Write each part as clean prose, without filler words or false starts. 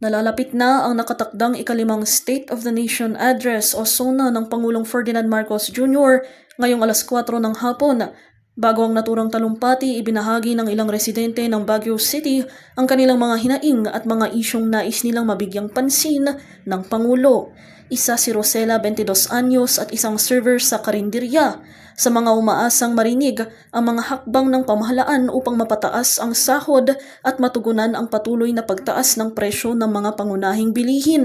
Nalalapit na ang nakatakdang ikalimang State of the Nation Address o SONA ng Pangulong Ferdinand Marcos Jr. ngayong alas 4 ng hapon. Bago ang naturang talumpati, ibinahagi ng ilang residente ng Baguio City ang kanilang mga hinaing at mga isyong nais nilang mabigyang pansin ng Pangulo. Isa si Rosela, 22 anyos at isang server sa karinderya. Sa mga umaasang marinig ang mga hakbang ng pamahalaan upang mapataas ang sahod at matugunan ang patuloy na pagtaas ng presyo ng mga pangunahing bilihin.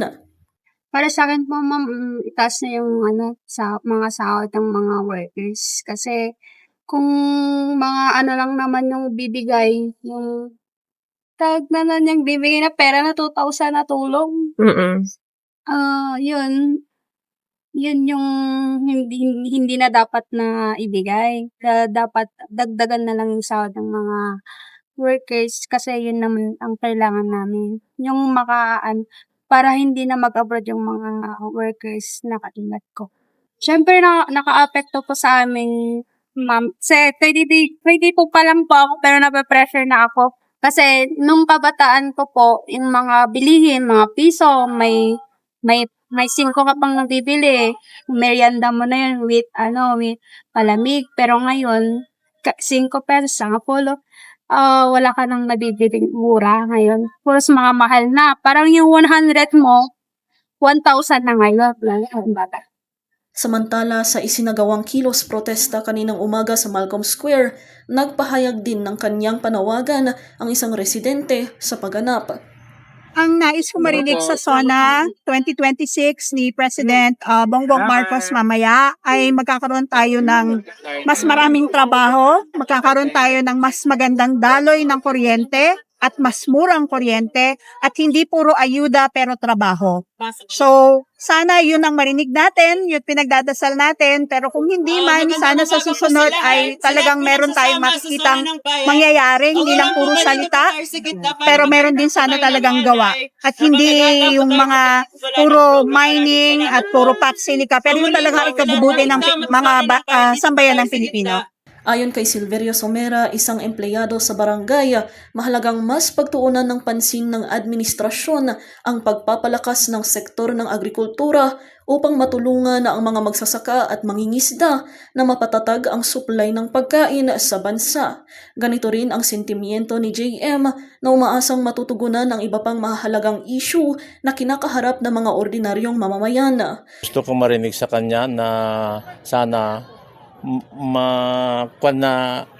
Para sa akin po, ma'am, itaas na yung sa mga sahod ng mga workers. Kasi kung mga lang naman yung bibigay, yung tag na nun yung bibigay na pera na 2,000 na tulong. Yun yung hindi na dapat na ibigay. Dapat dagdagan na lang yung sahod ng mga workers kasi yun naman ang kailangan namin. Yung para hindi na mag-abroad yung mga workers na katulad ko. Siyempre naka-apekto po sa amin, ma'am. Kasi 22 pa lang po ako pero nape-pressure na ako. Kasi nung kabataan ko po, yung mga bilihin, mga piso, may 5 ka pang nabibili. Merienda mo na yun with palamig. Pero ngayon, 5 pesos ang Apollo. Wala ka nang nabibiling mura ngayon. Puros mga mahal na. Parang yung 100 mo, 1,000 na ngayon. Samantala sa isinagawang kilos protesta kaninang umaga sa Malcolm Square, nagpahayag din ng kanyang panawagan ang isang residente sa pagganap. Ang nais ko marinig sa SONA 2026 ni President Bongbong Marcos mamaya ay magkakaroon tayo ng mas maraming trabaho, magkakaroon tayo ng mas magandang daloy ng kuryente at mas murang kuryente at hindi puro ayuda pero trabaho. So, sana yun ang marinig natin, yun pinagdadasal natin, pero kung hindi man, sana sa susunod ay talagang meron tayong makikitang mangyayari, hindi lang puro salita, pero meron din sana talagang gawa. At hindi yung mga puro mining at puro patsilika, pero yun talaga ikabubuti ng mga sambayan ng Pilipino. Ayon kay Silverio Somera, isang empleyado sa barangay, mahalagang mas pagtuunan ng pansin ng administrasyon ang pagpapalakas ng sektor ng agrikultura upang matulungan ang mga magsasaka at mangingisda na mapatatag ang supply ng pagkain sa bansa. Ganito rin ang sentimiento ni JM na umaasang matutugunan ang iba pang mahalagang issue na kinakaharap ng mga ordinaryong mamamayan. Gusto ko marinig sa kanya na sana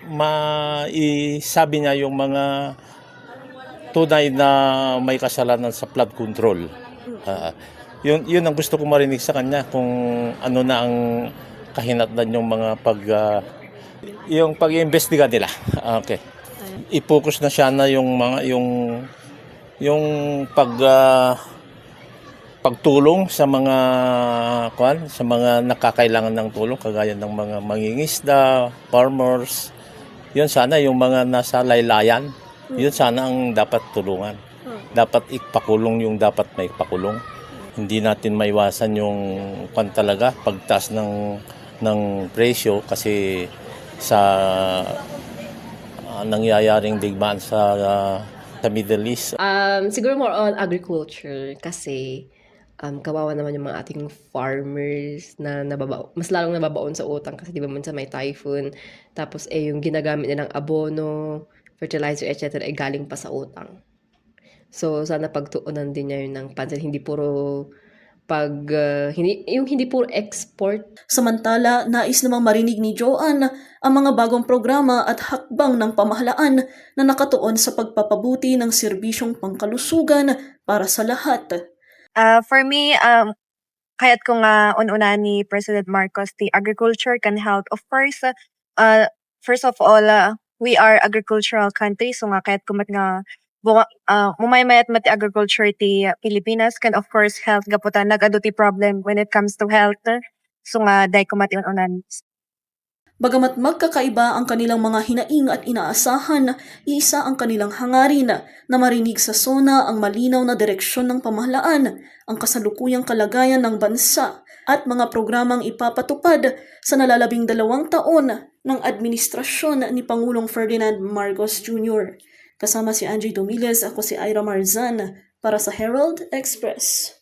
maisabi niya yung mga tunay na may kasalanan sa flood control. Yun ang gusto ko marinig sa kanya, kung ano na ang kahinatnan yung mga yung pag-iimbestiga nila. Okay. I-focus na siya na yung mga yung pagtulong sa mga nakakailangan ng tulong kagaya ng mga mangingisda, farmers. Yun sana yung mga nasa laylayan. Yun sana ang dapat tulungan. Dapat ipakulong yung dapat may pakulong. Hindi natin maiwasan yung talaga pagtaas ng presyo kasi sa nangyayaring digmaan sa Middle East. Siguro more on agriculture kasi kawawa naman yung mga ating farmers na mas lalong nababaon sa utang kasi di ba minsan may typhoon, tapos yung ginagamit nilang abono, fertilizer, etc. ay galing pa sa utang. So sana pagtuunan din niya yun ng pansin, hindi puro hindi puro export. Samantala, nais namang marinig ni Joanne ang mga bagong programa at hakbang ng pamahalaan na nakatuon sa pagpapabuti ng serbisyong pangkalusugan para sa lahat. For me, kaya't kung una ni President Marcos, the agriculture can help. Of course, first of all, we are agricultural country. So kaya't kumat nga mumaymayat mati agriculture ti Pilipinas can of course health gaputan nag-adu ti problem when it comes to health. So day kumati unan. Bagamat magkakaiba ang kanilang mga hinaing at inaasahan, iisa ang kanilang hangarin na marinig sa SONA ang malinaw na direksyon ng pamahalaan, ang kasalukuyang kalagayan ng bansa at mga programang ipapatupad sa nalalabing 2 taon ng administrasyon ni Pangulong Ferdinand Marcos Jr. Kasama si Angie Dominguez, ako si Ira Marzan Para sa Herald Express.